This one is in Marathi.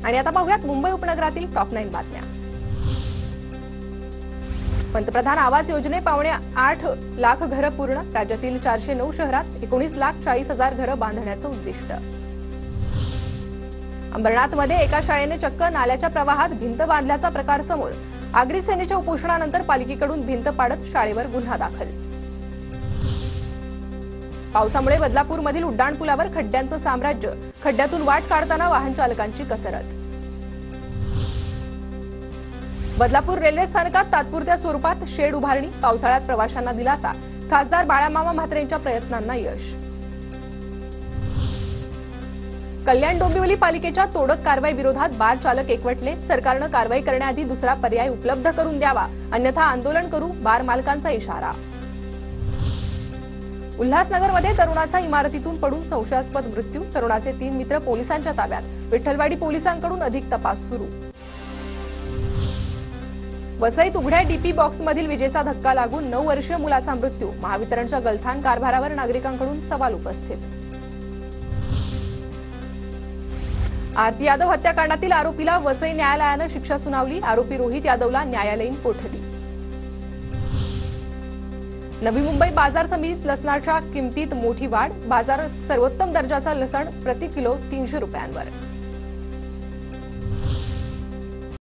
आणि आता पाहूयात मुंबई उपनगरातील टॉप 9 बातम्या। पंतप्रधान आवास योजने 8 लाख घरं पूर्ण। राज्यातील 409 शहरात 19,40,000 घरं बांधण्याचं उद्दिष्ट। अंबरनाथमध्ये एका शाळेने चक्क नाल्याच्या प्रवाहात भिंत बांधल्याचा प्रकार समोर। आगरी सेनेच्या उपोषणानंतर पालिकेकडून भिंत पाडत शाळेवर गुन्हा दाखल। पावसामुळे बदलापूरमधील उड्डाणपुलावर खड्ड्यांचं साम्राज्य। खड्ड्यातून वाट काढताना वाहन चालकांची कसरत। बदलापूर रेल्वे स्थानकात तात्पुरत्या स्वरूपात शेड उभारणी। पावसाळ्यात प्रवाशांना दिलासा। खासदार बाळामामा म्हात्रेंच्या प्रयत्नांना यश। कल्याण डोंबिवली पालिकेच्या तोडक कारवाई विरोधात बार चालक एकवटले। सरकारनं कारवाई करण्याआधी दुसरा पर्याय उपलब्ध करून द्यावा, अन्यथा आंदोलन करू, बार मालकांचा इशारा। उल्हासनगरमध्ये तरुणाचा इमारतीतून पडून संशयास्पद मृत्यू। तरुणाचे 3 मित्र पोलिसांच्या ताब्यात। विठ्ठलवाडी पोलिसांकडून अधिक तपास सुरू। वसईत उघड्या डीपी बॉक्समधील विजेचा धक्का लागून 9 वर्षीय मुलाचा मृत्यू। महावितरणच्या गलथान कारभारावर नागरिकांकडून सवाल उपस्थित। आरती यादव हत्याकांडातील आरोपीला वसई न्यायालयानं शिक्षा सुनावली। आरोपी रोहित यादवला न्यायालयीन कोठडी। नवी मुंबई बाजार समितीत लसणाच्या किमतीत मोठी वाढ। बाजारात सर्वोत्तम दर्जाचा लसण प्रति किलो 300 रुपयांवर।